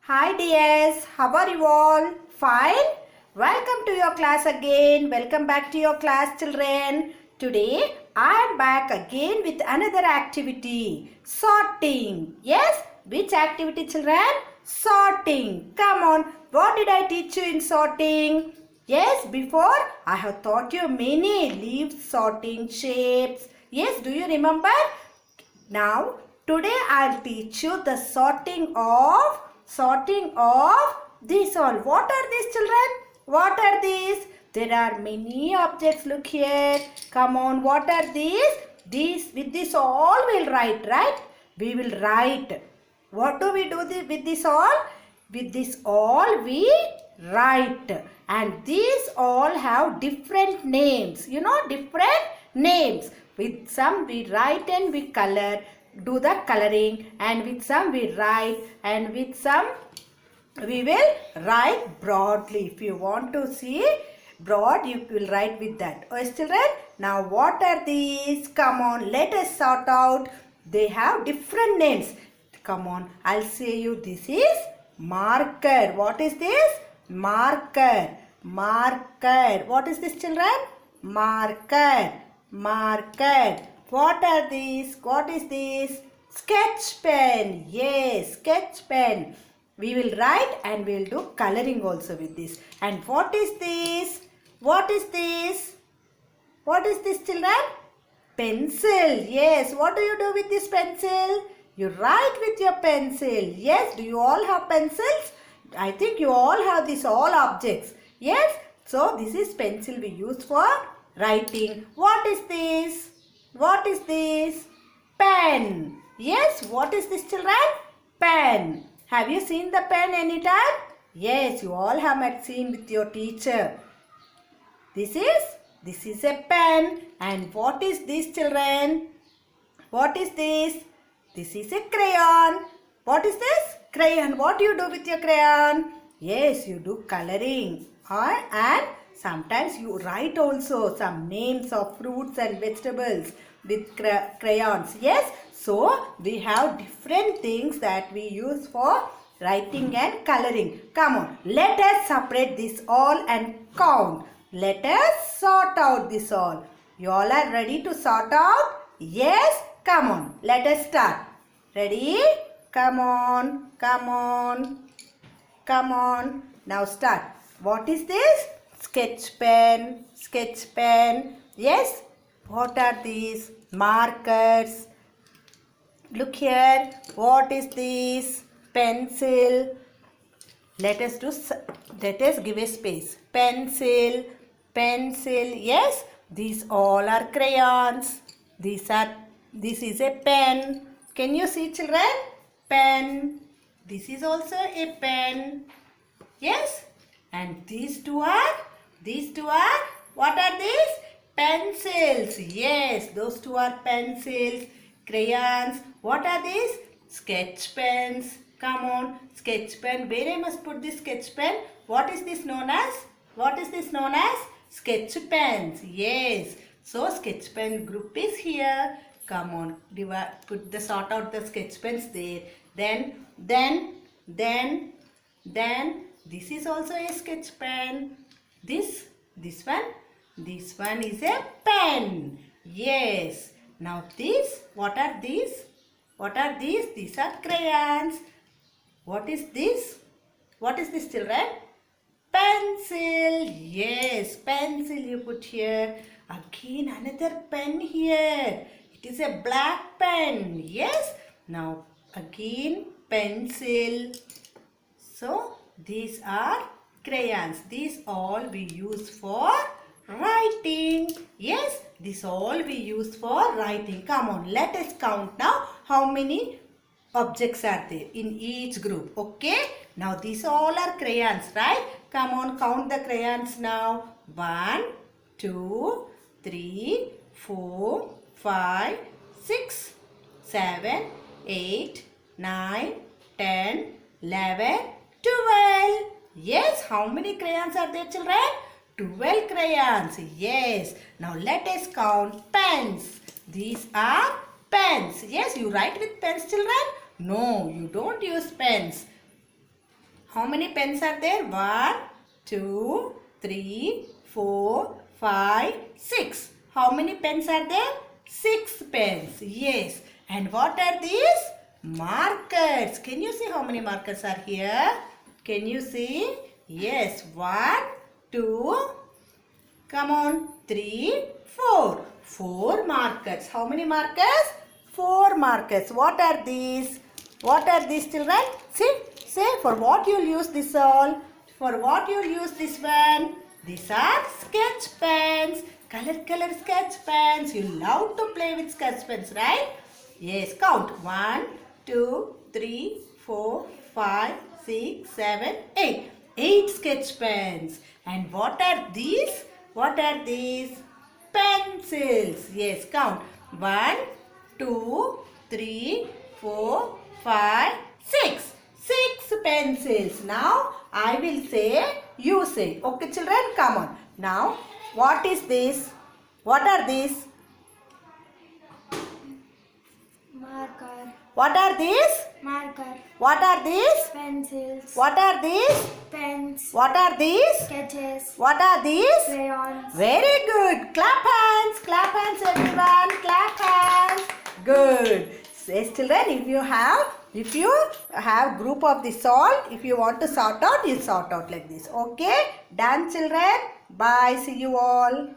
Hi dears, how are you all? Fine? Welcome to your class again. Welcome back to your class children. Today I am back again with another activity. Sorting. Yes? Which activity children? Sorting. Come on. What did I teach you in sorting? Yes, before I have taught you many leaf sorting shapes. Yes, do you remember? Now, today I'll teach you the sorting of these all. What are these children? What are these? There are many objects. Look here. Come on. What are these? These with this all we'll write, right? We will write. What do we do with this all? With this all we write. And these all have different names. You know, different names. With some we write and we color, do the coloring, and with some we write, and with some we will write broadly. If you want to see broad, you will write with that. Oh, yes, children. Now what are these? Come on, let us sort out. They have different names. Come on, I'll say you. This is marker. What is this? Marker. Marker. What is this, children? Marker. Marker. What are these? What is this? Sketch pen. Yes, sketch pen. We will write and we will do coloring also with this. And what is this? What is this? What is this, children? Pencil. Yes. What do you do with this pencil? You write with your pencil. Yes. Do you all have pencils? I think you all have these all objects. Yes. So this is pencil we use for writing. What is this? What is this? Pen. Yes. What is this, children? Pen. Have you seen the pen anytime? Yes. You all have seen with your teacher. This is a pen. And what is this, children? What is this? This is a crayon. What is this? Crayon. What do you do with your crayon? Yes, you do coloring. And sometimes you write also some names of fruits and vegetables with crayons. Yes. So, we have different things that we use for writing and coloring. Come on. Let us separate this all and count. Let us sort out this all. You all are ready to sort out? Yes? Come on. Let us start. Ready? Come on. Come on. Come on. Now start. What is this? Sketch pen. Sketch pen. Yes? What are these? Markers. Look here. What is this? Pencil. Let us give a space. Pencil. Pencil. Yes? These all are crayons. This is a pen. Can you see, children? Pen. This is also a pen. Yes? And these two are, what are these? Pencils. Yes, those two are pencils. Crayons. What are these? Sketch pens. Come on, sketch pen. Where I must put this sketch pen? What is this known as? What is this known as? Sketch pens. Yes. So, sketch pen group is here. Come on, sort out the sketch pens there. Then, this is also a sketch pen. This one is a pen. Yes. Now what are these? What are these? These are crayons. What is this? What is this, children? Pencil. Yes, pencil you put here. Again another pen here. It is a black pen. Yes. Now again pencil. So these are crayons. These all we use for writing. Yes, this all we use for writing. Come on, let us count now how many objects are there in each group. Okay, now these all are crayons, right? Come on, count the crayons now. 1, 2, 3, 4, 5, 6, 7, 8, 9, 10, 11, 12. Yes, how many crayons are there, children? 12 crayons. Yes. Now let us count pens. These are pens. Yes, you write with pens, children? No, you don't use pens. How many pens are there? 1, 2, 3, 4, 5, 6. How many pens are there? 6 pens. Yes. And what are these? Markers. Can you see how many markers are here? Can you see? Yes. 1, 2, come on, 3, 4. 4 markers. How many markers? 4 markers. What are these? What are these, children? See, say for what you'll use this all? For what you'll use this one? These are sketch pens. Color sketch pens. You love to play with sketch pens, right? Yes, count. 1, 2, 3, 4, 5, 6, 7, 8. 8 sketch pens. And what are these? What are these? Pencils. Yes, count. 1, 2, 3, 4, 5, 6. 6 pencils. Now, I will say, you say. Okay, children, come on. Now, what is this? What are these? Marker. What are these? Marker. What are these? Pencils. What are these? Pens. What are these? Sketches. What are these? Crayons. Very good. Clap hands everyone. Clap hands. Good. Yes, children, if you have group of this all, if you want to sort out, you sort out like this. Okay? Done, children. Bye. See you all.